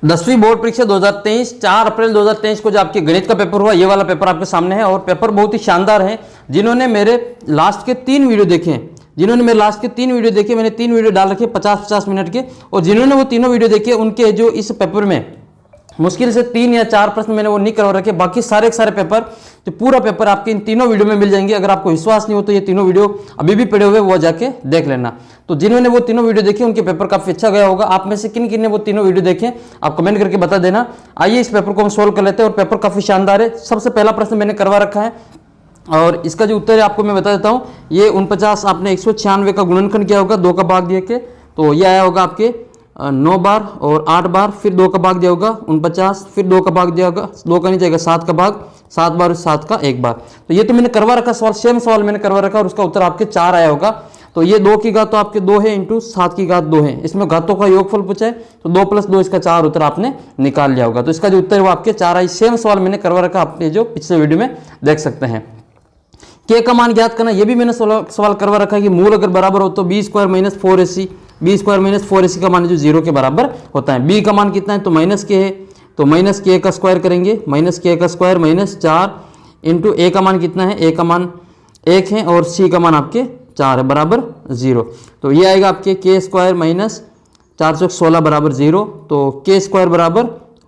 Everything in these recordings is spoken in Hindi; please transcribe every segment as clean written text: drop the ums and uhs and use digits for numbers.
10वीं बोर्ड परीक्षा 2023 4 अप्रैल 2023 को जो आपके गणित का पेपर हुआ, ये वाला पेपर आपके सामने है और पेपर बहुत ही शानदार है। जिन्होंने मेरे लास्ट के 3 वीडियो देखे, मैंने 3 वीडियो डाल रखे 50-50 मिनट के, और जिन्होंने वो तीनों वीडियो देखे उनके जो इस पेपर में मुश्किल से 3 या 4 प्रश्न मैंने वो नहीं करवा रखे। बाकी सारे के सारे पेपर, तो पूरा पेपर आपके इन तीनों वीडियो में मिल जाएंगे। अगर आपको विश्वास नहीं हो तो ये तीनों वीडियो अभी भी पड़े हुए वो जाके देख लेना। तो जिन्होंने वो तीनों वीडियो देखे उनके पेपर काफी अच्छा गया होगा। आप में से किन किन ने वो तीनों वीडियो देखे आप कमेंट करके बता देना। आइए इस पेपर को हम सोल्व कर लेते हैं, और पेपर काफी शानदार है। सबसे पहला प्रश्न मैंने करवा रखा है और इसका जो उत्तर है आपको मैं बता देता हूँ। ये 49 आपने 196 का गुणनखंड किया होगा 2 का भाग दिए के, तो ये आया होगा आपके 9 बार और 8 बार, फिर 2 का भाग दिया होगा 49, फिर 2 का भाग दिया होगा, 2 का नहीं जाएगा 7 का भाग, 7 बार 7 का 1 बार। तो ये तो मैंने करवा रखा सवाल, सेम सवाल मैंने करवा रखा और उसका उत्तर आपके 4 आया होगा। तो ये 2 की घात तो आपके 2 है इंटू 7 की घात 2 है। इसमें घातों का योगफल पूछा है तो 2 + 2 इसका 4 उत्तर आपने निकाल लिया होगा। तो इसका जो उत्तर है वो आपके 4 आई। सेम सवाल मैंने करवा रखा, आपने जो पिछले वीडियो में देख सकते हैं। के का मान ज्ञात करना, ये भी मैंने सवाल करवा रखा है कि मूल अगर बराबर हो तो b² - 4ac, b² - 4ac का मान जो 0 के बराबर होता है। b का मान कितना है तो -k है, तो -k का स्क्वायर करेंगे, -k का स्क्वायर -4 इंटू a का मान कितना है, a का मान 1 है और c का मान आपके 4 है बराबर 0। तो ये आएगा आपके k² - 4 × 16 बराबर 0। तो k² बराबर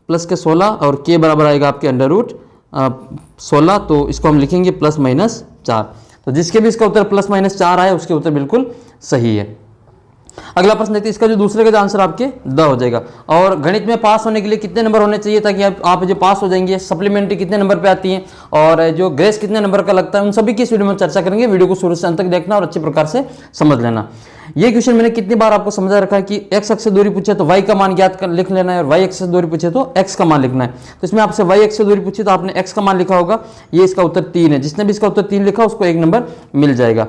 प्लस के 16 और k बराबर आएगा आपके √16। तो इसको हम लिखेंगे +-4। तो जिसके भी इसका उत्तर +-4 आया उसके उत्तर बिल्कुल सही है। अगला प्रश्न देखते हैं। इसका जो दूसरे का जो आंसर आपके द हो जाएगा। और गणित में पास होने के लिए कितने नंबर होने चाहिए ताकि आप जो पास हो जाएंगे, सप्लीमेंट्री कितने नंबर पे आती है और जो ग्रेस कितने नंबर का लगता है, उन सभी की इस वीडियो में चर्चा करेंगे। वीडियो को शुरू से अंत तक देखना और अच्छे प्रकार से समझ लेना। ये क्वेश्चन मैंने कितनी बार आपको समझा रखा है कि x अक्ष से दूरी पूछे तो y का मान ज्ञात कर लिख लेना है और y अक्ष से दूरी पूछे तो x का मान लिखना है। तो इसमें आपसे y अक्ष से दूरी पूछी तो आपने x का मान लिखा होगा, ये इसका उत्तर 3 है। जिसने भी इसका उत्तर 3 लिखा उसको 1 नंबर मिल जाएगा।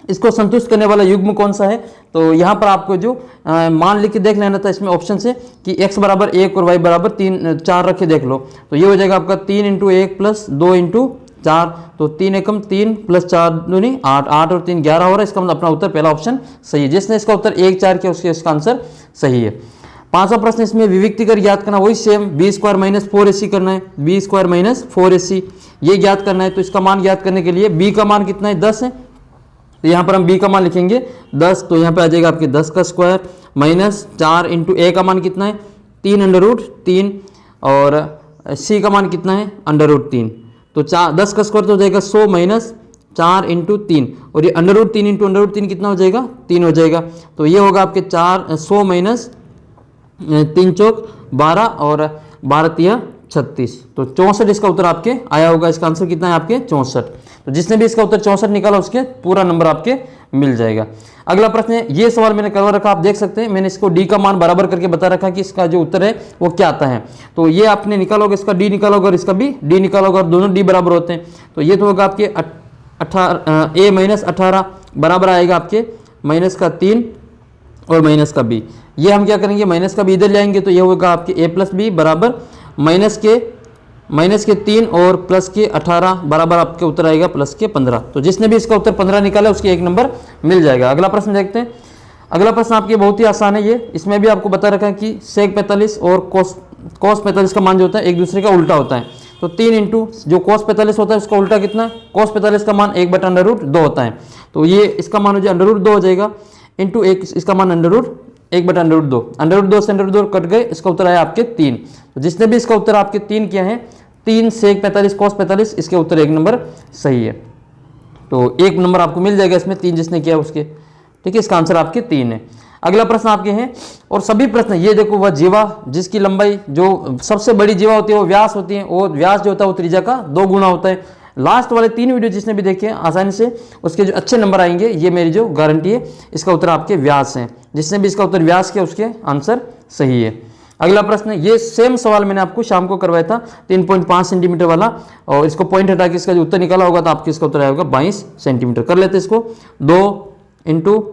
इसको संतुष्ट करने वाला युग्म कौन सा है, तो यहाँ पर आपको जो मान लिख के देख लेना था इसमें ऑप्शन से कि x बराबर 1 और y बराबर 4 रखे देख लो। तो ये हो जाएगा आपका 3 × 1 + 2 × 4, तो 3 एकम 3 + 4 दूनी 8, 8 और 3 11 हो रहा है। इसका मतलब अपना उत्तर पहला ऑप्शन सही है। जिसने इसका उत्तर 1 4 किया उसके इसका आंसर सही है। 5वां प्रश्न इसमें विविक्ति कर ज्ञात करना, वही सेम b² - 4ac करना है, b² - 4ac ये ज्ञात करना है। तो इसका मान ज्ञात करने के लिए b का मान कितना है 10 है, तो यहाँ पर हम b का मान लिखेंगे 10। तो यहाँ पे आ जाएगा आपके 10 का स्क्वायर -4 इंटू a का मान कितना है 3√3 और c का मान कितना है √3। तो 10 का स्क्वायर तो हो जाएगा 100 - 4 इंटू 3 और ये √3 इंटू √3 कितना हो जाएगा 3 हो जाएगा। तो ये होगा आपके 100 - 3 चौक 12 और 12 तिया 36। तो 64 इसका उत्तर आपके आया होगा। इसका आंसर कितना है आपके 64। तो जिसने भी इसका उत्तर 64 निकाला उसके पूरा नंबर आपके मिल जाएगा। अगला प्रश्न है, ये सवाल मैंने करवा रखा, आप देख सकते हैं मैंने इसको d का मान बराबर करके बता रखा कि इसका जो उत्तर है वो क्या आता है। तो ये आपने निकालोगे, इसका d निकालोगे और इसका भी d निकालोगे और दोनों d बराबर होते हैं। तो ये तो होगा आपके a - 18 बराबर आएगा आपके -3 और -b। ये हम क्या करेंगे -b इधर ले आएंगे तो ये होगा आपके a + b बराबर -3 और +18 बराबर आपके उत्तर आएगा +15। तो जिसने भी इसका उत्तर 15 निकाला उसके 1 नंबर मिल जाएगा। अगला प्रश्न देखते हैं। अगला प्रश्न आपके बहुत ही आसान है। ये इसमें भी आपको बता रखा है कि sec 45 और cos 45 का मान जो होता है एक दूसरे का उल्टा होता है। तो 3 इंटू जो cos 45 होता है उसका उल्टा कितना, cos 45 का मान 1/√2 होता है। तो ये इसका मान हो जाए √2 हो जाएगा इंटू 1 इसका मान √1/√2, √2 से √2 कट गए, इसका उत्तर आया आपके 3। तो जिसने भी इसका उत्तर आपके 3 किया है, 3 sec 45 cos 45 इसके उत्तर 1 नंबर सही है। तो 1 नंबर आपको मिल जाएगा इसमें 3 जिसने किया उसके, ठीक है। इसका आंसर आपके 3 है। अगला प्रश्न आपके हैं और सभी प्रश्न ये देखो, वह जीवा जिसकी लंबाई जो सबसे बड़ी जीवा होती है वो व्यास होती है, वो व्यास जो होता है वो त्रिज्या का 2 गुना होता है। लास्ट वाले 3 वीडियो जिसने भी देखे आसानी से उसके जो अच्छे नंबर आएंगे, ये मेरी जो गारंटी है। इसका उत्तर आपके व्यास है। जिसने भी इसका उत्तर व्यास किया उसके आंसर सही है। अगला प्रश्न, ये सेम सवाल मैंने आपको शाम को करवाया था 3.5 सेंटीमीटर वाला, और इसको पॉइंट हटा के इसका जो उत्तर निकाला होगा तो आपके इसका उत्तर आएगा 22 सेंटीमीटर। कर लेते इसको 2 इंटू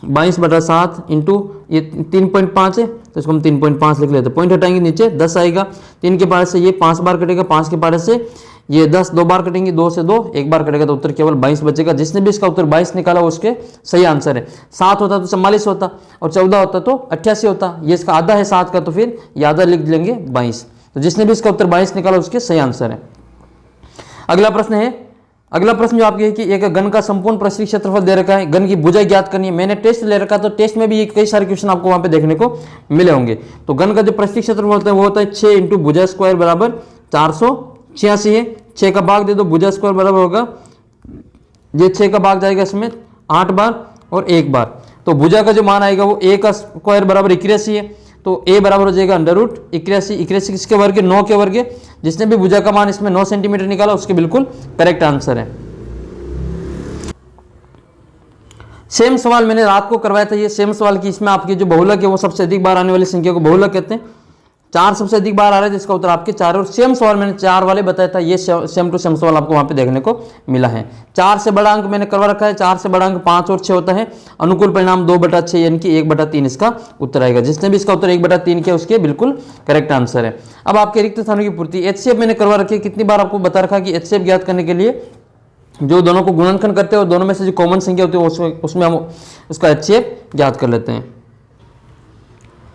22/7 इंटू ये 3.5 है तो इसको हम 3.5 लिख लेते हैं। पॉइंट हटाएंगे नीचे 10 आएगा, 3 के पारे से ये 5 बार कटेगा, 5 के पारे से ये 10 दो बार कटेंगे, 2 से 2 एक बार कटेगा तो उत्तर केवल 22 बचेगा। जिसने भी इसका उत्तर 22 निकाला उसके सही आंसर है। 7 होता तो 44 होता और 14 होता तो 88 होता। ये इसका आधा है 7 का, तो फिर ये आधा लिख लेंगे 22। तो जिसने भी इसका उत्तर 22 निकाला उसके सही आंसर है। अगला प्रश्न जो आपके है कि एक घन का संपूर्ण पृष्ठीय क्षेत्रफल दे रखा है, घन की भुजा ज्ञात करनी है। मैंने टेस्ट ले रखा, तो टेस्ट में भी कई सारे क्वेश्चन आपको वहां पे देखने को मिले होंगे। तो घन का जो पृष्ठीय क्षेत्रफल होता है वो होता है 6 इंटू भुजा स्क्वायर बराबर 486 है। 6 का भाग दे दो, भुजा स्क्वायर बराबर होगा, ये 6 का भाग जाएगा इसमें 8 बार और 1 बार। तो भुजा का जो मान आएगा वो a का स्क्वायर बराबर 81 है। तो a बराबर हो जाएगा √81। 81 किसके वर्ग है? 9 के वर्ग है। जिसने भी भुजा का मान इसमें 9 सेंटीमीटर निकाला उसके बिल्कुल करेक्ट आंसर है। सेम सवाल मैंने रात को करवाया था। ये सेम सवाल की इसमें आपकी जो बहुलक है वो सबसे अधिक बार आने वाली संख्या को बहुलक कहते हैं। 4 सबसे अधिक बार आ रहा है, जिसका उत्तर आपके 4 और सेम सवाल मैंने 4 वाले बताया था। ये सेम टू सेम सवाल आपको वहां पे देखने को मिला है। 4 से बड़ा अंक मैंने करवा रखा है। 4 से बड़ा अंक 5 और 6 होता है। अनुकूल परिणाम 2/6 यानी कि 1/3 इसका उत्तर आएगा। जिसने भी इसका उत्तर 1/3 किया उसके बिल्कुल करेक्ट आंसर है। अब आपके रिक्त स्थानों की पूर्ति, HCF मैंने करवा रखी है। कितनी बार आपको बता रखा कि HCF ज्ञात करने के लिए जो दोनों को गुणनखंड करते हैं और दोनों में से जो कॉमन संख्या होती है उसमें हम उसका HCF ज्ञात कर लेते हैं।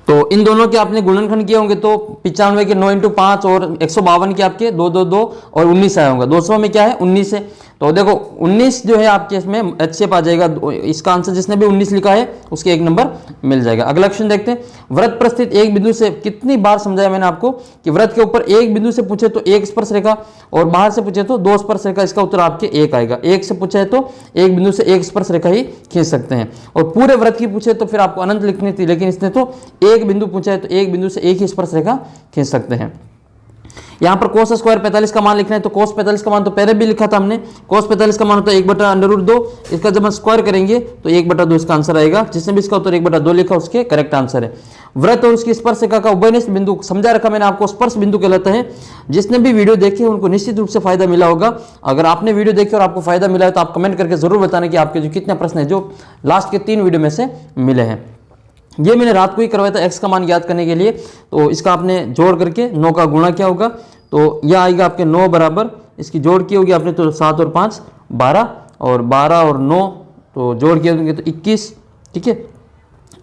तो इन दोनों के आपने गुणनखंड किए होंगे तो 95 के 9 इंटू 5 और 152 के आपके 2 2 2 और 19 आया होगा। 200 में क्या है? 19 है। तो देखो 19 जो है आपके इसमें HCF आ जाएगा। इसका आंसर जिसने भी 19 लिखा है उसके 1 नंबर मिल जाएगा। अगला क्वेश्चन देखते हैं। वृत्त पर स्थित एक बिंदु से, कितनी बार समझाया मैंने आपको कि वृत्त के ऊपर एक बिंदु से पूछे तो 1 स्पर्श रेखा और बाहर से पूछे तो 2 स्पर्श रेखा। इसका उत्तर आपके 1 आएगा। 1 से पूछे तो एक बिंदु से 1 स्पर्श रेखा ही खींच सकते हैं। और पूरे वृत्त की पूछे तो फिर आपको अनंत लिखनी थी, लेकिन इसने तो एक बिंदु पूछा है तो एक बिंदु से एक ही स्पर्श रेखा खींच सकते हैं। यहाँ पर कोस स्क्वायर 45 का मान लिखना है। तो कोस 45 का मान तो पहले भी लिखा था हमने। कोस 45 का मान होता है 1/√2। इसका जब हम स्क्वायर करेंगे तो 1/2 इसका आंसर आएगा। जिसने भी इसका उत्तर 1/2 लिखा उसके करेक्ट आंसर है। वृत्त और उसकी स्पर्श रेखा का उभयनिष्ठ बिंदु समझा रखा मैंने आपको, स्पर्श बिंदु कहलाता है। जिसने भी वीडियो देखे उनको निश्चित रूप से फायदा मिला होगा। अगर आपने वीडियो देखी और आपको फायदा मिला है तो आप कमेंट करके जरूर बताना कि आपके जो कितने प्रश्न है जो लास्ट के 3 वीडियो में से मिले हैं। ये मैंने रात को ही करवाया था एक्स का मान ज्ञात करने के लिए। तो इसका आपने जोड़ करके 9 का गुणा क्या होगा तो यह आएगा आपके 9 बराबर, इसकी जोड़ की होगी आपने तो 7 और 5 12 और 12 और 9 तो जोड़ किया होंगे तो 21। ठीक है,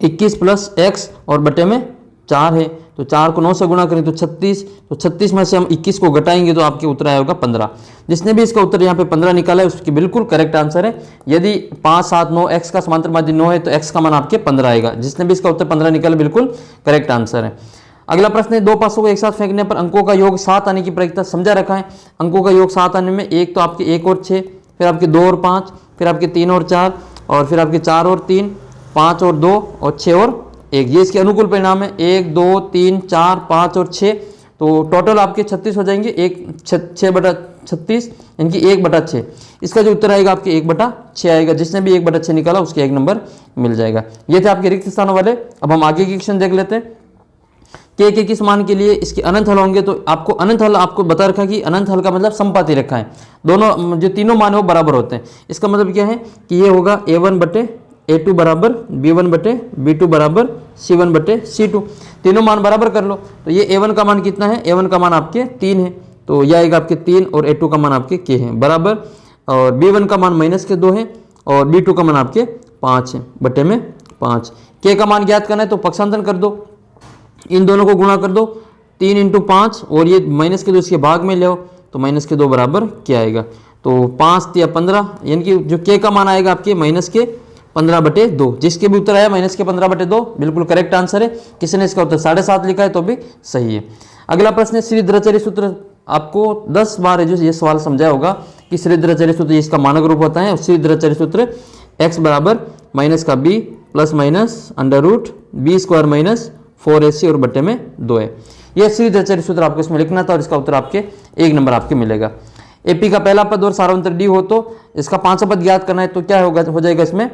21 प्लस x और बटे में 4 है। तो 4 को 9 से गुणा करें तो 36। तो 36 में से हम 21 को घटाएंगे तो आपके उत्तर आया होगा 15। जिसने भी इसका उत्तर यहाँ पे 15 निकाला है उसकी बिल्कुल करेक्ट आंसर है। यदि 5 7 9 x का समांतर माध्य 9 है तो x का मान आपके 15 आएगा। जिसने भी इसका उत्तर 15 निकाला बिल्कुल करेक्ट आंसर है। अगला प्रश्न है, 2 पासों को एक साथ फेंकने पर अंकों का योग 7 आने की प्रक्रिया समझा रखा है। अंकों का योग 7 आने में एक तो आपके 1 और 6, फिर आपके 2 और 5, फिर आपके 3 और 4 और फिर आपके 4 और 3, 5 और 2 और 6 और 1। ये इसके अनुकूल परिणाम है। 1 2 3 4 5 और 6 तो टोटल आपके 36 हो जाएंगे। 6/36 यानी कि 1/6। इसका जो उत्तर आएगा आपके 1/6 आएगा। जिसने भी 1/6 निकाला उसके 1 नंबर मिल जाएगा। ये थे आपके रिक्त स्थानों वाले। अब हम आगे की क्वेश्चन देख लेते हैं। के किस मान के लिए इसके अनंत हल होंगे। तो आपको अनंत हल आपको बता रखा है कि अनंत हल का मतलब समपाती रेखा है। दोनों जो तीनों मान है वो बराबर होते हैं। इसका मतलब क्या है कि ये होगा a1/a2 बराबर b1/b2 बराबर c1/c2। तीनों मान बराबर कर लो। तो ये a1 का मान कितना है? a1 का मान आपके 3 है तो यह आएगा आपके 3 और a2 का मान आपके k है बराबर, और b1 का मान -2 है और b2 का मान आपके 5 है बटे में 5। k का मान ज्ञात करना है तो पक्षांतरण कर दो, इन दोनों को गुणा कर दो। 3 इंटू 5 और ये -2 इसके भाग में ले आओ तो -2 बराबर क्या आएगा तो 5 या 15 यानी कि जो k का मान आएगा आपके -15/2। जिसके भी उत्तर आया -15/2 बिल्कुल करेक्ट आंसर है। किसी ने इसका उत्तर 7.5 लिखा है तो भी सही है। अगला प्रश्न है श्रीधराचार्य सूत्र। आपको 10 बार जो ये सवाल समझाया होगा कि श्रीधराचार्य सूत्र इसका मानक रूप होता है। श्रीधराचार्य सूत्र x बराबर माइनस का b plus minus √b² - 4ac और बटे में 2 है। यह श्रीधराचार्य सूत्र आपको इसमें लिखना था और इसका उत्तर आपके 1 नंबर आपके मिलेगा। एपी का पहला पद और सार्वंत्र डी हो तो इसका 5वां पद ज्ञात करना है तो क्या होगा हो जाएगा इसमें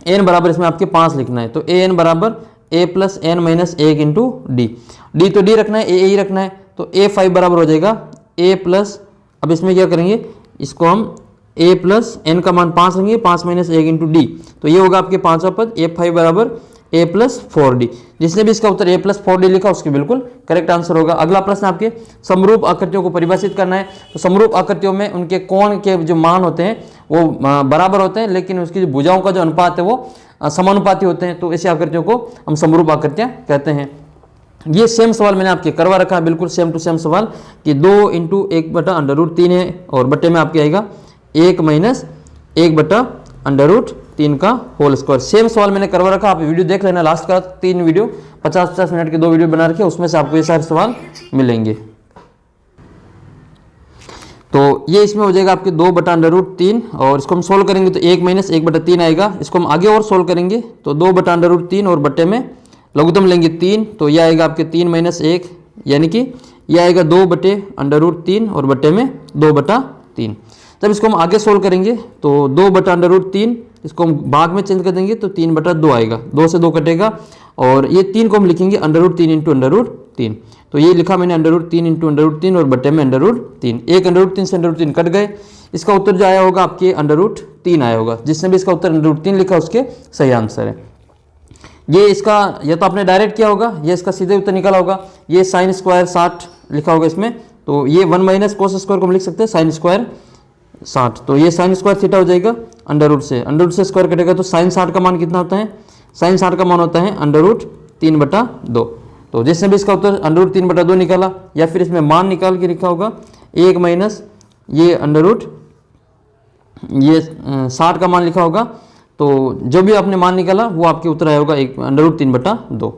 n बराबर इसमें आपके 5 लिखना है। तो an बराबर a plus n minus 1 into D. D तो डी रखना है, a ही रखना है तो a5 बराबर हो जाएगा a प्लस, अब इसमें क्या करेंगे इसको हम a प्लस n का मान 5 लेंगे, 5 माइनस 1 इंटू डी। तो ये होगा आपके 5वां पद। a5 बराबर a+4d। जिसने भी इसका उत्तर a+4d लिखा उसके बिल्कुल करेक्ट आंसर होगा। अगला प्रश्न आपके समरूप आकृतियों को परिभाषित करना है। तो समरूप आकृतियों में उनके कोण के जो मान होते हैं वो बराबर होते हैं, लेकिन उसकी जो भुजाओं का जो अनुपात है वो समानुपाती होते हैं। तो ऐसी आकृतियों को हम समरूप आकृतियां कहते हैं। ये सेम सवाल मैंने आपके करवा रखा है, बिल्कुल सेम टू सेम सवाल कि 2 × 1/√3 है और बटे में आपके आएगा 1 - 1/√3 का होल स्क्वायर। सेम सवाल मैंने करवा रखा, आप वीडियो देख लेना, लास्ट का 3 वीडियो 50-50 मिनट के 2 वीडियो बना रखे, उसमें से आपको ये सारे सवाल मिलेंगे। तो ये इसमें हो जाएगा आपके 2/√3 और इसको हम सोल्व करेंगे तो 1 - 1/3 आएगा। इसको हम आगे और सोल्व करेंगे तो 2/√3 और बटे में लघुत्तम लेंगे 3, तो यह आएगा आपके 3 - 1, यानी कि यह आएगा 2/√3 और बटे में 2/3। जब इसको हम आगे सोल्व करेंगे तो 2/√3 इसको हम भाग में चेंज कर देंगे तो 3/2 आएगा, 2 से 2 कटेगा और ये 3 को हम लिखेंगे √3 × √3। तो ये लिखा मैंने √3 × √3 और बटे में √3। एक √3 से √3 कट गए। इसका उत्तर जो आया होगा आपके √3 आया होगा। जिसने भी इसका उत्तर √3 लिखा उसके सही आंसर है। ये इसका या तो आपने डायरेक्ट किया होगा, ये इसका सीधे उत्तर निकाला होगा। ये sin² 60 लिखा होगा इसमें, तो ये 1 - cos² को हम लिख सकते हैं sin² 60। तो ये sin² थीटा हो जाएगा √ से स्क्वायर कटेगा तो sin 60 का मान कितना होता है? sin 60 का मान होता है √3/2। तो जिसने भी इसका उत्तर √3/2 निकाला या फिर इसमें मान निकाल के लिखा होगा 1 - ये 60 का मान लिखा होगा, तो जो भी आपने मान निकाला वो आपके उत्तर आया होगा √3/2।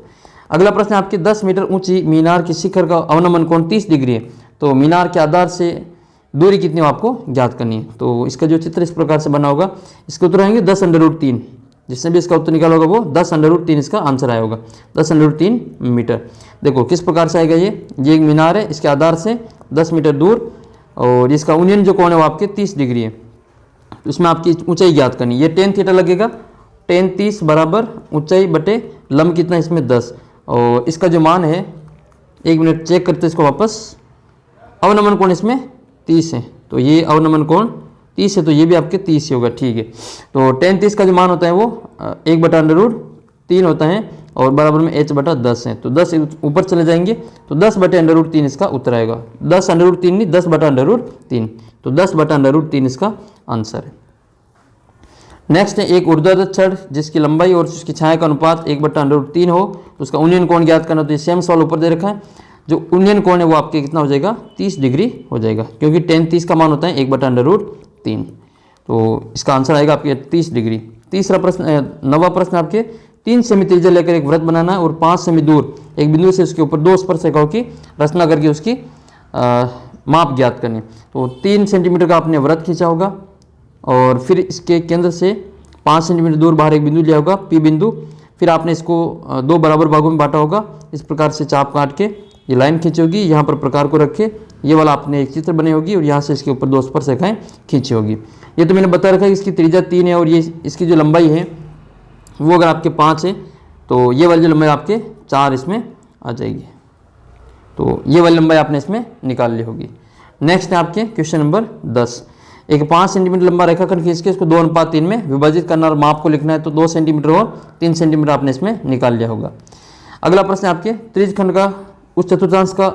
अगला प्रश्न आपके 10 मीटर ऊंची मीनार के शिखर का अवनमन कोण 30 डिग्री है। तो मीनार के आधार से दूरी कितनी हो आपको ज्ञात करनी है। तो इसका जो चित्र इस प्रकार से बना होगा, इसके उत्तर आएंगे 10√3। जिसने भी इसका उत्तर निकाला होगा वो 10√3 इसका आंसर आया होगा, 10√3 मीटर। देखो किस प्रकार से आएगा। ये एक मीनार है, इसके आधार से 10 मीटर दूर और इसका यूनियन जो कोण है वो आपके 30 डिग्री है। तो इसमें आपकी ऊंचाई ज्ञात करनी है। ये tan थीटा लगेगा, tan 30 बराबर ऊंचाई बटे लंब कितना इसमें 10 और इसका जो मान है 1 मिनट चेक करते इसको वापस। अवनमन कोण इसमें 30 है, तो ये अवनमन कोण 30 है, तो ये भी आपके 30 ही होगा। ठीक है, तो tan 30 का जो मान होता है वो 1/√3 होता है और बराबर में h/10 है। तो 10 ऊपर चले जाएंगे तो 10/√3 इसका उत्तर आएगा। 10√3 नहीं, 10/√3। तो 10/√3 इसका आंसर है। नेक्स्ट है एक ऊर्ध्वाधर छड़ जिसकी लंबाई और उसकी छाया का अनुपात 1/√3 हो तो उसका यूनियन कोण ज्ञात करना। तो ये सेम सवाल ऊपर दे रखा है। जो यूनियन कोण है वो आपके कितना हो जाएगा 30 डिग्री हो जाएगा, क्योंकि tan 30 का मान होता है 1/√3। तो इसका आंसर आएगा आपके 30 डिग्री। तीसरा प्रश्न, नवा प्रश्न आपके 3 सेमी त्रिज्या लेकर एक वृत्त बनाना है और 5 सेमी दूर एक बिंदु से उसके ऊपर 2 स्पर्शरेखाओं की रचना करके उसकी माप ज्ञात करनी। तो 3 सेंटीमीटर का आपने वृत्त खींचा होगा और फिर इसके केंद्र से 5 सेंटीमीटर दूर बाहर एक बिंदु लिया होगा P बिंदु। फिर आपने इसको 2 बराबर भागों में बांटा होगा। इस प्रकार से चाप काट के ये लाइन खींची होगी, यहाँ पर प्रकार को रखे ये वाला आपने एक चित्र बने होगी और यहाँ से इसके ऊपर 2 स्पर्शरेखाएं खींची होगी। ये तो मैंने बता रखा है इसकी त्रिज्या 3 है और ये इसकी जो लंबाई है वो अगर आपके 5 है तो ये वाली जो लंबाई आपके 4 इसमें आ जाएगी। तो ये वाली लंबाई आपने इसमें निकाल ली होगी। नेक्स्ट है आपके क्वेश्चन नंबर 10। एक 5 सेंटीमीटर लंबा रेखाखंड खींच के इसको 2:3 में विभाजित करना और माप को लिखना है। तो 2 सेंटीमीटर और 3 सेंटीमीटर आपने इसमें निकाल लिया होगा। अगला प्रश्न आपके त्रिज्यखंड का उस चतुर्थांश का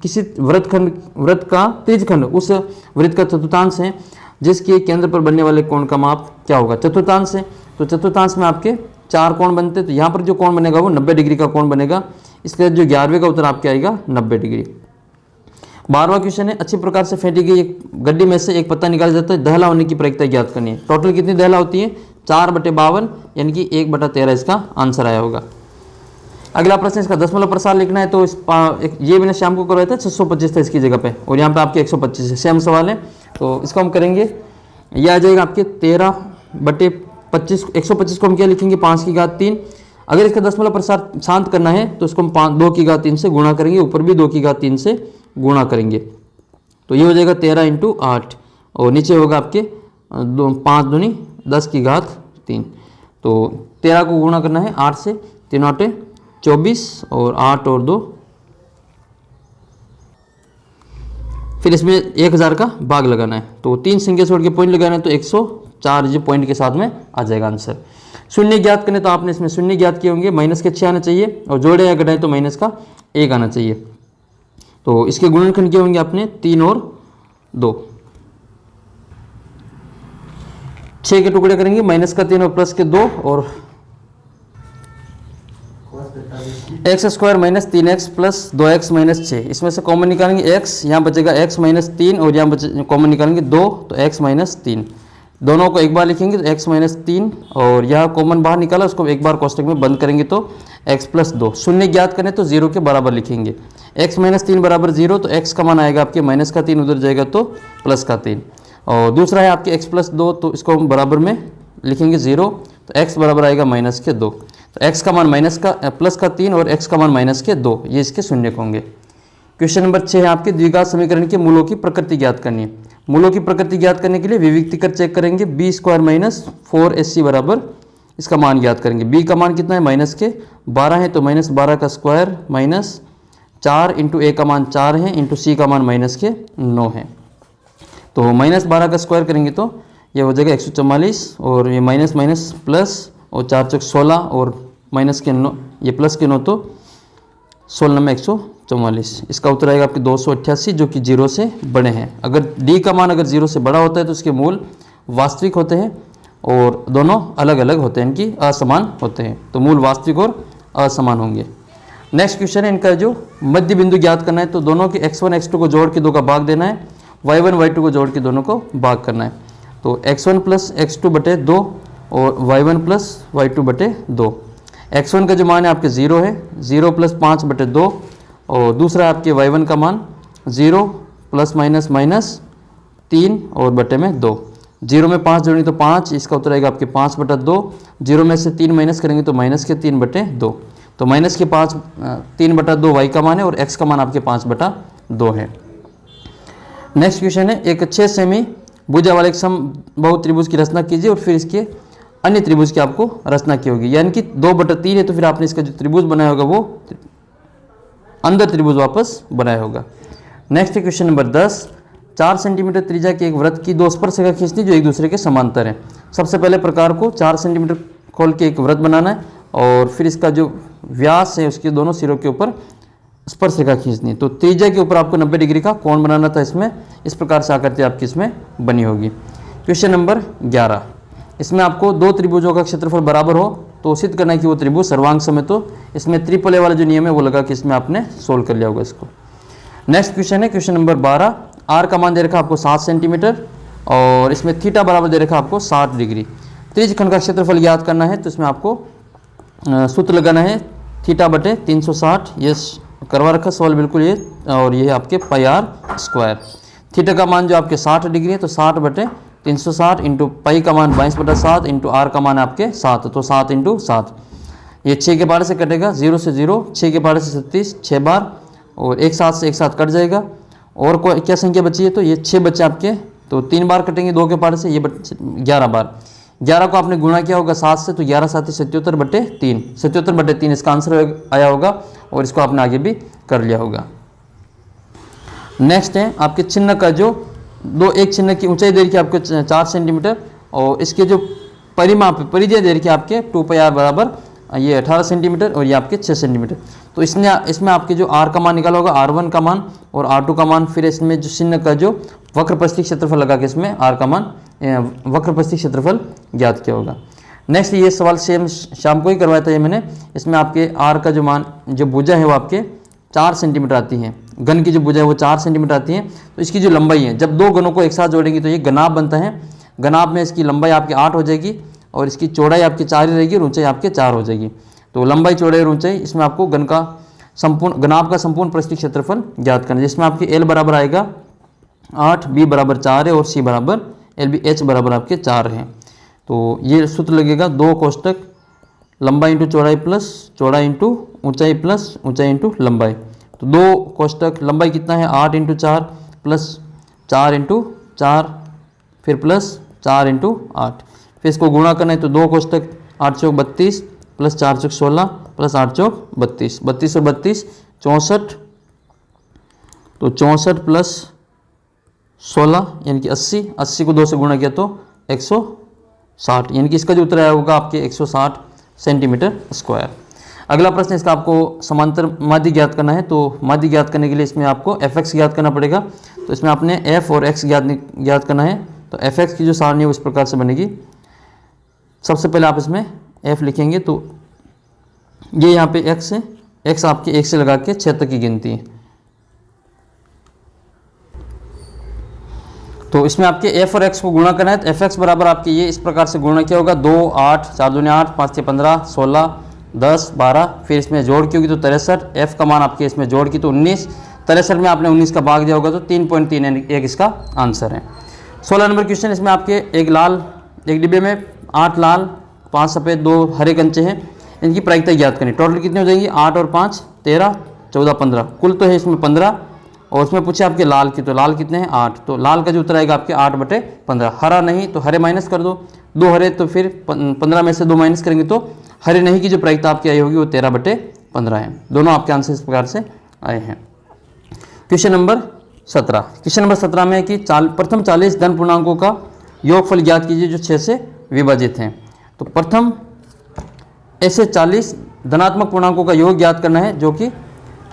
किसी वृत्त का त्रिज्यखंड उस वृत्त का चतुर्थांश है जिसके केंद्र पर बनने वाले कोण का माप क्या होगा। चतुर्थांश है तो चतुर्थांश में आपके 4 कोण बनते हैं। तो यहाँ पर जो कोण बनेगा वो 90 डिग्री का कोण बनेगा। इसके जो 11वें का उत्तर आपके आएगा 90 डिग्री। 12वां क्वेश्चन है अच्छी प्रकार से फेंटी गई एक गड्डी में से एक पत्ता निकाला जाता है, दहला होने की प्रक्रिया ज्ञात करनी है। टोटल कितनी दहला होती है 4/52 यानी कि 1/13 इसका आंसर आया होगा। अगला प्रश्न इसका दशमलव प्रसार लिखना है। तो ये मैंने शाम को करवाया था 625 था इसकी जगह पे और यहाँ पे आपके 125 है। सेम सवाल है तो इसको हम करेंगे। ये आ जाएगा आपके 13/25। 125 को हम क्या लिखेंगे 5 की घात 3। अगर इसका दशमलव प्रसार शांत करना है तो इसको हम 2 की घात 3 से गुणा करेंगे, ऊपर भी 2 की घात 3 से गुणा करेंगे। तो ये हो जाएगा 13 × 8 और नीचे होगा आपके 5 दूनी 10 की घात 3। तो 13 को गुणा करना है 8 से, 3 8 24 और 8 और 2, फिर इसमें 1000 का भाग लगाना है। तो 3 संख्या छोड़ के पॉइंट लगाना है तो 104 जो पॉइंट के साथ में आ जाएगा आंसर। शून्य ज्ञात करने तो आपने इसमें शून्य ज्ञात किए होंगे, माइनस के 6 आना चाहिए, और जोड़े या घटाएं तो माइनस का 1 आना चाहिए। तो इसके गुणनखंड किए होंगे आपने 3 और 2। 6 के टुकड़े करेंगे, माइनस का 3 और प्लस के 2, और x square minus 3x plus 2x minus 6। इसमें से कॉमन निकालेंगे x, यहाँ बचेगा x माइनस 3, और यहाँ कॉमन निकालेंगे 2, तो x माइनस 3। दोनों को एक बार लिखेंगे तो x माइनस 3, और यहाँ कॉमन बाहर निकाला, उसको एक बार कोष्टक में बंद करेंगे तो x प्लस 2। शून्य ज्ञात करें तो 0 के बराबर लिखेंगे। x माइनस 3 बराबर 0, तो x का मान आएगा आपके माइनस का 3, उधर जाएगा तो प्लस का 3। और दूसरा है आपके x प्लस 2, तो इसको हम बराबर में लिखेंगे 0, तो x बराबर आएगा माइनस के 2। तो x का मान माइनस का प्लस का 3 और x का मान माइनस के 2, ये इसके शून्य होंगे। क्वेश्चन नंबर 6 है आपके द्विघात समीकरण के मूलों की प्रकृति ज्ञात करनी है। मूलों की प्रकृति ज्ञात करने के लिए विविक्ति कर चेक करेंगे। b स्क्वायर माइनस 4ac बराबर इसका मान ज्ञात करेंगे। b का मान कितना है, माइनस के 12 है, तो माइनस 12 का स्क्वायर माइनस 4 इंटू a का मान 4 है, इंटू c का मान माइनस के 9 है। तो माइनस 12 का स्क्वायर करेंगे तो ये हो जाएगा 144, और ये माइनस माइनस प्लस, और 4 चौक 16, और माइनस के 9, ये प्लस के 9, तो 16 में 144। इसका उत्तर आएगा आपके 288, जो कि 0 से बड़े हैं। अगर d का मान अगर 0 से बड़ा होता है तो उसके मूल वास्तविक होते हैं, और दोनों अलग अलग होते हैं, इनकी असमान होते हैं, तो मूल वास्तविक और असमान होंगे। नेक्स्ट क्वेश्चन है, इनका जो मध्य बिंदु ज्ञात करना है, तो दोनों के x1 x2 को जोड़ के 2 का भाग देना है, y1 y2 को जोड़ के दोनों को भाग करना है। तो x1 प्लस x2 बटे 2 और y1 प्लस y2 बटे 2। x1 का जो मान है आपके 0 है, 0 प्लस 5 बटे 2, और दूसरा आपके y1 का मान 0 प्लस माइनस माइनस 3 और बटे में 2। 0 में 5 जोड़ेंगे तो 5, इसका उत्तर आएगा आपके 5 बटा 2। 0 में से 3 माइनस करेंगे तो माइनस के 3 बटे 2। तो माइनस के 3 बटा 2 y का मान है, और x का मान आपके 5 बटा 2 है। नेक्स्ट क्वेश्चन है, एक 6 सेमी भुजा वाले एक समबाहु त्रिभुज की रचना कीजिए, और फिर इसके अन्य त्रिभुज की आपको रचना की होगी। यानी कि 2/3 है, तो फिर आपने इसका जो त्रिभुज बनाया होगा वो अंदर त्रिभुज वापस बनाया होगा। नेक्स्ट क्वेश्चन नंबर 10, 4 सेंटीमीटर त्रिज्या के एक वृत्त की 2 स्पर्शरेखा खींचनी जो एक दूसरे के समांतर है। सबसे पहले प्रकार को 4 सेंटीमीटर खोल के एक वृत्त बनाना है, और फिर इसका जो व्यास है उसके दोनों सिरों के ऊपर स्पर्शरेखा खींचनी है। तो त्रिज्या के ऊपर आपको 90 डिग्री का कोण बनाना था। इसमें इस प्रकार से आकृति आपकी इसमें बनी होगी। क्वेश्चन नंबर 11, इसमें आपको 2 त्रिभुजों का क्षेत्रफल बराबर हो तो सिद्ध करना है कि वो त्रिभुज सर्वांग सम है। तो इसमें त्रिपल ए वाला जो नियम है वो लगा कि इसमें आपने सोल्व कर लिया होगा इसको। नेक्स्ट क्वेश्चन है क्वेश्चन नंबर 12, आर का मान दे रखा आपको 7 सेंटीमीटर, और इसमें थीटा बराबर दे रखा आपको 60 डिग्री। त्रिज्यखंड का क्षेत्रफल याद करना है, तो इसमें आपको सूत्र लगाना है थीटा बटे 360। ये करवा रखा सवाल बिल्कुल ये, और ये आपके पाई आर स्क्वायर। थीटा का मान जो आपके 60 डिग्री है, तो 60 बटे 360 इंटू पाई का मान 22/7 इंटू आर का मान आपके 7, तो 7 इंटू 7। ये 6 के बार से कटेगा, 0 से 0, 6 के बार से 36, 6 बार, और एक साथ से एक साथ कट जाएगा। और क्या संख्या बची है, तो ये 6 बच्चे आपके, तो 3 बार कटेंगे 2 के पार से, ये 11 बार। 11 को आपने गुणा किया होगा 7 से, तो 11 7 77 बटे 3, 77 बटे 3 इसका आंसर आया होगा, और इसको आपने आगे भी कर लिया होगा। नेक्स्ट है आपके चिन्ह का जो एक चिन्ह की ऊंचाई दे रखी है आपके 4 सेंटीमीटर, और इसके जो परिमाप परिधि दे रखी है आपके 2πr बराबर ये 18 सेंटीमीटर, और ये आपके 6 सेंटीमीटर। तो इसमें आपके जो r का मान निकाला होगा, r1 का मान और r2 का मान, फिर इसमें जो चिन्ह का जो वक्रपस्थी क्षेत्रफल लगा के इसमें r का मान वक्रपस्थी क्षेत्रफल ज्ञात किया होगा। नेक्स्ट ये सवाल सेम शाम को ही करवाया था ये मैंने। इसमें आपके r का जो मान जो भुजा है वो आपके 4 सेंटीमीटर आती है, घन की जो भुजा है वो 4 सेंटीमीटर आती है। तो इसकी जो लंबाई है, जब 2 घनों को एक साथ जोड़ेंगे तो ये घनाभ बनता है। घनाभ में इसकी लंबाई आपकी 8 हो जाएगी, और इसकी चौड़ाई आपकी 4 ही रहेगी, और ऊंचाई आपके 4 हो जाएगी। तो लंबाई, चौड़ाई और ऊंचाई, इसमें आपको घन का संपूर्ण घनाभ का संपूर्ण पृष्ठीय क्षेत्रफल ज्ञात करना है, जिसमें आपके L बराबर आएगा 8, B बराबर 4 है, और C बराबर LB, H बराबर आपके 4 है। तो ये सूत्र लगेगा 2 कोष्टक लंबाई इंटू चौड़ाई प्लस चौड़ाई इंटू ऊंचाई प्लस ऊंचाई इंटू लंबाई। तो 2 कोष्टक लंबाई कितना है 8 इंटू 4 प्लस 4 इंटू 4, फिर प्लस 4 इंटू 8, फिर इसको गुणा करना है। तो 2 कोष्टक 8 चौक 32 प्लस 4 चौक 16 प्लस 8 चौक 32, 32 और 32 64, तो 64 प्लस 16 यानी कि 80, 80 को 2 से गुणा किया तो 160, यानी कि इसका जो उत्तर आया होगा आपके 160 सेंटीमीटर स्क्वायर। अगला प्रश्न इसका आपको समांतर माध्य ज्ञात करना है। तो माध्य ज्ञात करने के लिए इसमें आपको fx ज्ञात करना पड़ेगा। तो इसमें आपने f और x ज्ञात करना है। तो fx की जो सारणी है उस प्रकार से बनेगी। सबसे पहले आप इसमें f लिखेंगे, तो ये यहाँ पे x है, x आपके 1 से लगा के 6 तक की गिनती है। तो इसमें आपके f और x को गुणा करना है। तो fx बराबर आपके ये इस प्रकार से गुणा किया होगा, 2 8 4 दूनी 8 5 6 15 16 10 12, फिर इसमें जोड़ की होगी तो 63, f का मान आपके इसमें जोड़ की तो 19, 63 में आपने 19 का भाग दिया होगा तो 3.3 एक इसका आंसर है। 16 नंबर क्वेश्चन, इसमें आपके एक डिब्बे में 8 लाल 5 सफ़ेद 2 हरे कंचे हैं, इनकी प्रायिकता ज्ञात करनी। टोटल कितनी हो जाएंगी, 8 और 5 13 14 15, कुल तो है इसमें 15, और उसमें पूछे आपके लाल की, तो लाल कितने हैं 8, तो लाल का जो उत्तर आएगा आपके 8/15। हरा नहीं तो हरे माइनस कर दो, 2 हरे तो फिर 15 में से 2 माइनस करेंगे तो हरे नहीं की जो प्रायिकता आपकी आई होगी वो 13/15 है। दोनों आपके आंसर इस प्रकार से आए हैं। क्वेश्चन नंबर 17, क्वेश्चन नंबर 17 में है कि प्रथम 40 धन पूर्णांकों का योगफल ज्ञात कीजिए जो 6 से विभाजित हैं। तो प्रथम ऐसे 40 धनात्मक पूर्णांकों का योग ज्ञात करना है जो कि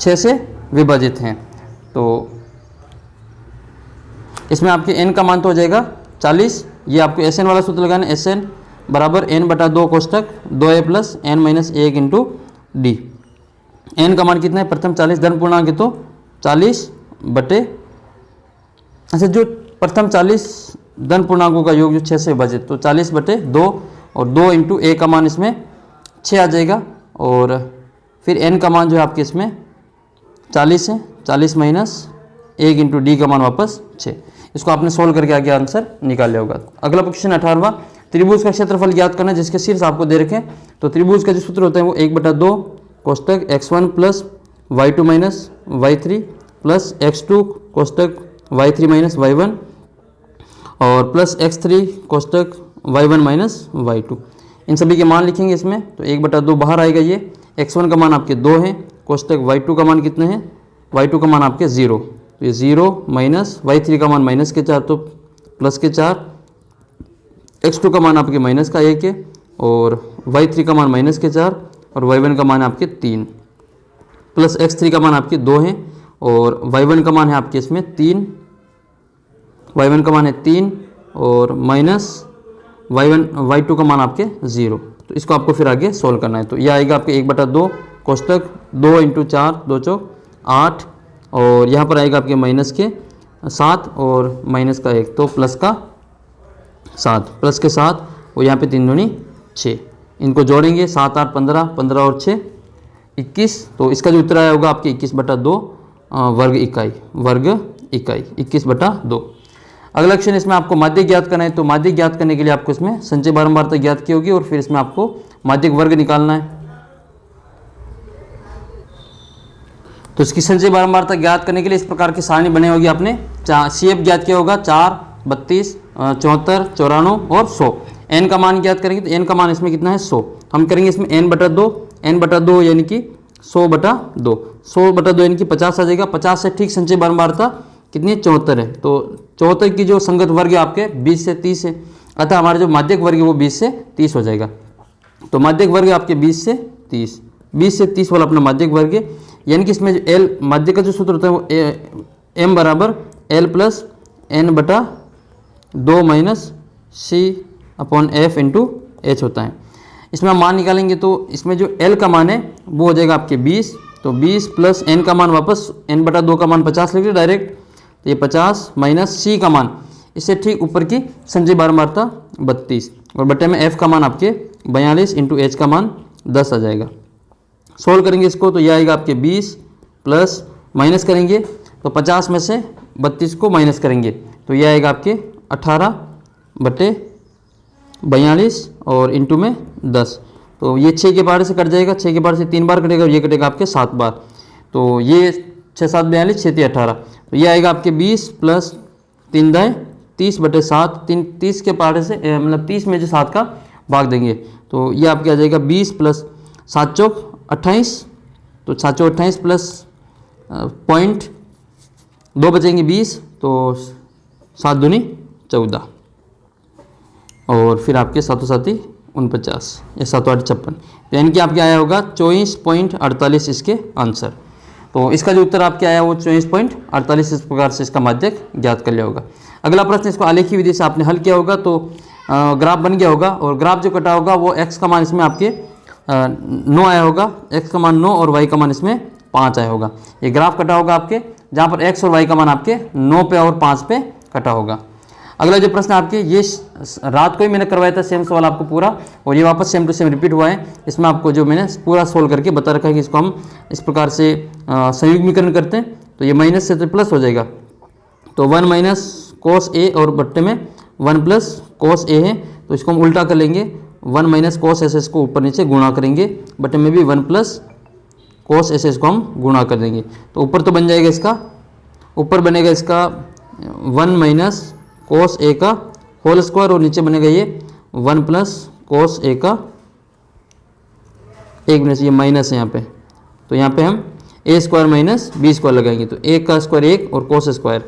6 से विभाजित हैं। तो इसमें आपके n का मान तो हो जाएगा 40, ये आपको SN वाला सूत्र लगाना, SN बराबर n/2 कोष्टक 2a + n-1 into D. n का मान कितना है, प्रथम 40 धन पूर्णांक है तो 40 बटे, अच्छा जो प्रथम 40 धन पूर्णांकों का योग जो 6 से विभाजित, तो 40/2 और 2 इंटू a का मान इसमें 6 आ जाएगा, और फिर n का मान जो है आपके इसमें 40 है, 40 - 1 इंटू डी का मान वापस 6। इसको आपने सोल्व करके आगे आंसर निकाल लिया होगा। अगला क्वेश्चन 18वां, त्रिभुज का क्षेत्रफल ज्ञात करना है जिसके शीर्ष आपको दे रखे। तो त्रिभुज का जो सूत्र होता है वो 1/2 कोष्टक x1 + y2 - y3 plus x2 कोष्टक y3 - y1 और प्लस x3 कोष्टक y1 - y2। इन सभी के मान लिखेंगे इसमें, तो 1/2 बाहर आएगा। ये x1 का मान आपके 2 है, कोष्टक y2 का मान कितने हैं, y2 का मान आपके 0, तो ये 0 माइनस y3 का मान -4 तो +4, x2 का मान आपके -1 है और y3 का मान -4 और y1 का मान आपके 3, प्लस x3 का मान आपके 2 है और y1 का मान है आपके इसमें 3, y1 का मान है 3 और माइनस y2 का मान आपके 0। तो इसको आपको फिर आगे सोल्व करना है। तो यह आएगा आपके 1/2 कोष्टक 2 × 4 2 चौक 8 और यहाँ पर आएगा आपके -7 और -1 तो +7 प्लस के 7 और यहाँ पे 3 दूनी 6, इनको जोड़ेंगे 7 8 15 15 और 6 21। तो इसका जो उत्तर आया होगा आपके 21/2 वर्ग इकाई 21/2। अगला क्वेश्चन, इसमें आपको माध्य ज्ञात करना है। तो माध्य ज्ञात करने के लिए आपको इसमें संचय बारंबारता ज्ञात की होगी और फिर इसमें आपको माध्यक वर्ग निकालना है। तो इसकी संचय बारंबारता ज्ञात करने के लिए इस प्रकार की सारणी बनी होगी। आपने CF ज्ञात किया होगा 4 32 74 94 और 100। n का मान ज्ञात करेंगे तो n का मान इसमें कितना है 100। हम करेंगे इसमें n/2 यानी कि 100/2 100/2 यानी कि 50 आ जाएगा। 50 से ठीक संचय बारंबारता कितनी है 74 है। तो 74 की जो संगत वर्ग है आपके 20 से 30 है, अतः हमारा जो माध्यक वर्ग है वो 20 से 30 हो जाएगा। तो माध्यक वर्ग आपके 20 से 30 वाला अपना माध्यक वर्ग है, यानी कि इसमें जो L माध्य का जो सूत्र होता है वो m बराबर L + n/2 - C/f × h होता है। इसमें हम मान निकालेंगे तो इसमें जो L का मान है वो हो जाएगा आपके 20, तो 20 प्लस n का मान वापस n/2 का मान 50 लिख लिया डायरेक्ट, तो ये 50 माइनस C का मान इससे ठीक ऊपर की संचय बारंबारता 32 और बटे में f का मान आपके 42 × h का मान 10 आ जाएगा। सोल्व करेंगे इसको तो यह आएगा आपके 20 प्लस माइनस करेंगे तो 50 में से 32 को माइनस करेंगे तो यह आएगा आपके 18/42 और इंटू में 10। तो ये 6 के बार से कट जाएगा, 6 के बार से 3 बार कटेगा और ये कटेगा आपके 7 बार। तो ये 6 7 42 6 3 18, तो ये आएगा आपके 20 प्लस 3 दाएँ 30/7, 30 के पारे से मतलब 30 में जो 7 का भाग देंगे तो ये आपके आ जाएगा 20 प्लस 7 चौक 28, तो 7 चौक 28 प्लस पॉइंट 2 बचेंगे 20, तो 7 दूनी 14। और फिर आपके 7×7=49, ये 7×8=56। तो यानी कि आपके आया होगा 24.48 इसके आंसर। तो इसका जो उत्तर आपके आया वो 24.48, इस प्रकार से इसका माध्यक ज्ञात कर लिया होगा। अगला प्रश्न इसको आलेखी विधि से आपने हल किया होगा तो ग्राफ बन गया होगा, और ग्राफ जो कटा होगा वो x का मान इसमें आपके 9 आया होगा, x का मान 9 और y का मान इसमें 5 आया होगा। ये ग्राफ कटा होगा आपके, जहाँ पर x और y का मान आपके 9 पे और 5 पे कटा होगा। अगला जो प्रश्न आपके, ये रात को ही मैंने करवाया था सेम सवाल आपको पूरा, और ये वापस सेम टू सेम रिपीट हुआ है। इसमें आपको जो मैंने पूरा सोल्व करके बता रखा है कि इसको हम इस प्रकार से संयुग्मीकरण करते हैं, तो ये माइनस से तो प्लस हो जाएगा। तो 1 माइनस कोस ए और बट्टे में 1 प्लस कोस ए है, तो इसको हम उल्टा कर लेंगे, 1 माइनस कोस एस एस को ऊपर नीचे गुणा करेंगे, बटे में भी 1 प्लस कोस एस एस को हम गुणा कर देंगे। तो ऊपर तो बन जाएगा इसका, ऊपर बनेगा इसका 1 माइनस कोस ए का होल स्क्वायर, और नीचे बनेगा ये 1 प्लस कोस ए का एक माइनस, ये माइनस है यहाँ पे, तो यहाँ पे हम ए स्क्वायर माइनस बी स्क्वायर लगाएंगे, तो ए का स्क्वायर 1 और कोस स्क्वायर।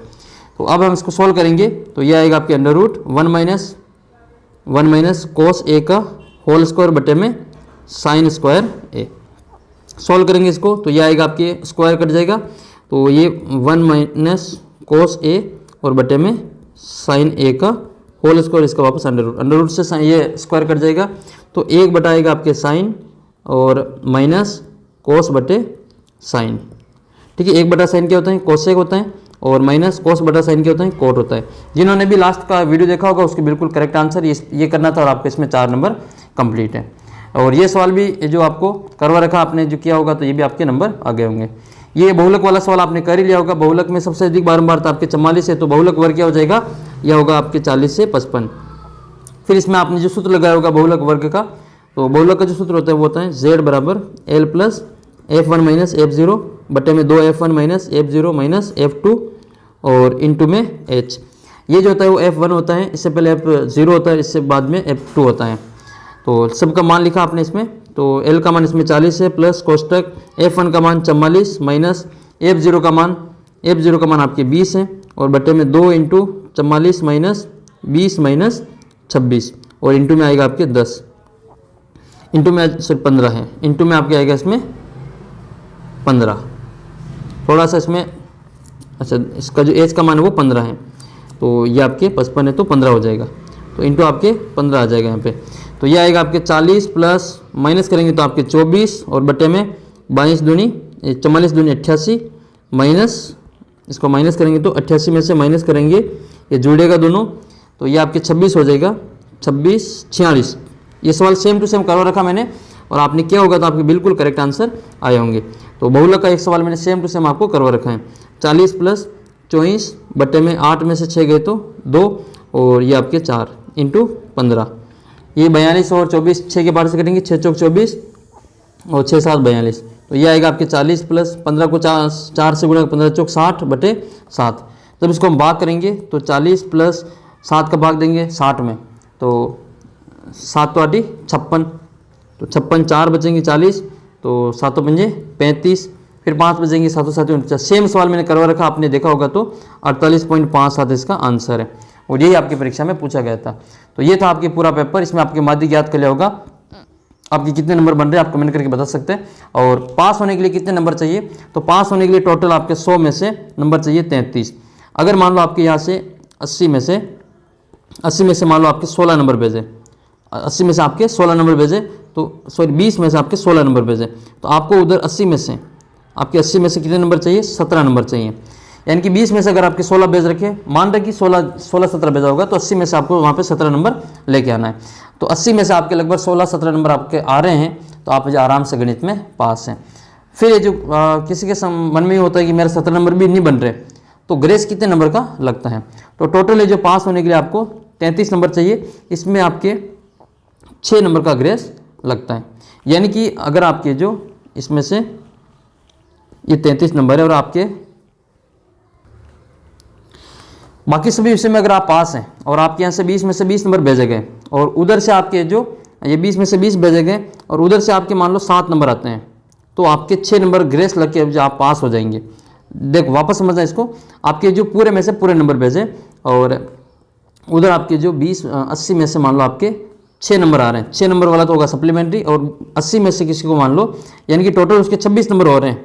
तो अब हम इसको सॉल्व करेंगे, तो ये आएगा आपके अंडर रूट 1 माइनस कोस ए का होल स्क्वायर बटे में साइन स्क्वायर ए। सॉल्व करेंगे इसको, तो ये आएगा आपके स्क्वायर कट जाएगा, तो ये 1 माइनस कोस ए और बटे में साइन ए का होल स्क्वायर, इसका वापस अंडर रूट से ये स्क्वायर कट जाएगा, तो 1 बटा आएगा आपके साइन और माइनस कोस बटे साइन। ठीक है, 1 बटा साइन क्या होता है, कोसेक होता है, और माइनस कोस बटा साइन क्या होता है, कोट होता है। जिन्होंने भी लास्ट का वीडियो देखा होगा उसके बिल्कुल करेक्ट आंसर ये करना था, और आपके इसमें 4 नंबर कंप्लीट है। और ये सवाल भी जो आपको करवा रखा आपने जो किया होगा, तो ये भी आपके नंबर आ गए होंगे। ये बहुलक वाला सवाल आपने कर ही लिया होगा। बहुलक में सबसे अधिक बारंबार था आपके 44 है, तो बहुलक वर्ग क्या हो जाएगा, यह होगा आपके 40 से 55। फिर इसमें आपने जो सूत्र लगाया होगा बहुलक वर्ग का, तो बहुलक का जो सूत्र होता है वो होता है z बराबर l plus f1 minus f0 बटे में 2f1 minus f0 minus f2 और इंटू में h। ये जो होता है वो f1 होता है, इससे पहले f0 होता है, इससे बाद में f2 होता है। तो सबका मान लिखा आपने इसमें, तो l का मान इसमें 40 है, प्लस कोष्टक f1 का मान 44 माइनस f0 का मान आपके 20 है, और बटे में 2 इंटू 44 माइनस 20 माइनस 26, और इंटू में आएगा आपके 10, इंटू में सिर्फ 15 है, इंटू में आपके आएगा इसमें 15, थोड़ा सा इसमें, अच्छा इसका जो एच का मान है वो 15 है, तो ये आपके 55 है, तो 15 हो जाएगा, तो इंटू आपके 15 आ जाएगा यहाँ पे। तो ये आएगा आपके 40 प्लस माइनस करेंगे तो आपके 24, और बटे में 22 दूनी 44 दूनी 88 माइनस, इसको माइनस करेंगे तो 88 में से माइनस करेंगे, ये जुड़ेगा दोनों, तो ये आपके 26 हो जाएगा, 26 46। ये सवाल सेम टू सेम करवा रखा मैंने, और आपने किया होगा तो आपके बिल्कुल करेक्ट आंसर आए होंगे। तो बहुलक का एक सवाल मैंने सेम टू सेम आपको करवा रखा है, 40 प्लस 24 बटे में 8 में से 6 गए तो 2, और ये आपके 4 इंटू 15, ये 42 और 24 6 के बाहर से करेंगे, 6 चौक 24 और 6 7 42, तो ये आएगा आपके 40 प्लस 15 को 4 से गुणा 15 चौक 60 बटे 7। जब इसको हम भाग करेंगे तो 40 प्लस 7 का भाग देंगे 60 में, तो 7 तो 8 56, तो 56 4 बचेंगे 40, तो 7 पंजे 35, फिर 5 बचेंगे 7 7 49। सेम सवाल मैंने करवा रखा, आपने देखा होगा, तो 48.57 इसका आंसर है, और यही आपकी परीक्षा में पूछा गया था। तो ये था आपके पूरा पेपर, इसमें आपके माध्यक याद कर लिया होगा। आपके कितने नंबर बन रहे हैं आप कमेंट करके बता सकते हैं, और पास होने के लिए कितने नंबर चाहिए, तो पास होने के लिए टोटल आपके 100 में से नंबर चाहिए 33। अगर मान लो आपके यहाँ से 80 में से मान लो आपके 16 नंबर भेजे, 80 में से आपके 16 नंबर भेजे, तो सॉरी 20 में से आपके 16 नंबर भेजे, तो आपको उधर 80 में से कितने नंबर चाहिए, 17 नंबर चाहिए। यानी कि 20 में से अगर आपके 16 भेज रखे, मान रहे कि 16-17 भेजा होगा, तो 80 में से आपको वहाँ पे 17 नंबर लेके आना है। तो 80 में से आपके लगभग 16-17 नंबर आपके आ रहे हैं, तो आप आराम से गणित में पास हैं। फिर ये जो किसी के मन में होता है कि मेरे 17 नंबर भी नहीं बन रहे, तो ग्रेस कितने नंबर का लगता है, तो टोटल जो पास होने के लिए आपको 33 नंबर चाहिए, इसमें आपके 6 नंबर का ग्रेस लगता है। यानी कि अगर आपके जो इसमें से ये 33 नंबर है, और आपके बाकी सभी विषय में अगर आप पास हैं, और आपके यहाँ से 20 में से 20 नंबर भेजे गए, और उधर से आपके जो ये 20 में से 20 भेजे गए, और उधर से आपके मान लो 7 नंबर आते हैं, तो आपके 6 नंबर ग्रेस लग के जो आप पास हो जाएंगे। देखो वापस समझना इसको, आपके जो पूरे में से पूरे नंबर भेजे, और उधर आपके जो 80 में से मान लो आपके 6 नंबर आ रहे हैं, 6 नंबर वाला तो होगा सप्लीमेंट्री, और 80 में से किसी को मान लो, यानी कि टोटल उसके 26 नंबर हो रहे हैं,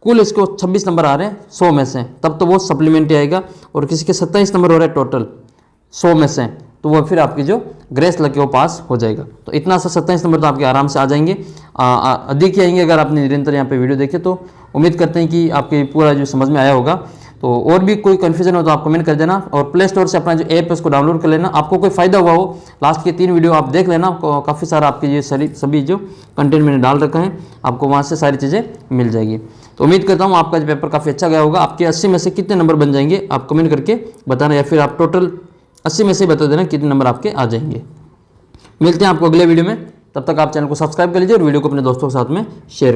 कुल इसको 26 नंबर आ रहे हैं 100 में से, तब तो वो सप्लीमेंट्री आएगा। और किसी के 27 नंबर हो रहे हैं टोटल 100 में से, तो वो फिर आपकी जो ग्रेस लग के वो पास हो जाएगा। तो इतना सा 27 नंबर तो आपके आराम से आ जाएंगे, अधिक ही आएंगे अगर आपने निरंतर यहाँ पे वीडियो देखे। तो उम्मीद करते हैं कि आपके पूरा जो समझ में आया होगा। तो और भी कोई कन्फ्यूजन हो तो आप कमेंट कर देना, और प्ले स्टोर से अपना जो ऐप है उसको डाउनलोड कर लेना। आपको कोई फ़ायदा हुआ हो, लास्ट के 3 वीडियो आप देख लेना, काफ़ी सारा आपके ये सभी जो कंटेंट मैंने डाल रखा है, आपको वहाँ से सारी चीज़ें मिल जाएगी। तो उम्मीद करता हूँ आपका जो पेपर काफ़ी अच्छा गया होगा। आपके 80 में से कितने नंबर बन जाएंगे आप कमेंट करके बताना, या फिर आप टोटल 80 में से बता देना कितने नंबर आपके आ जाएंगे। मिलते हैं आपको अगले वीडियो में, तब तक आप चैनल को सब्सक्राइब कर लीजिए और वीडियो को अपने दोस्तों के साथ में शेयर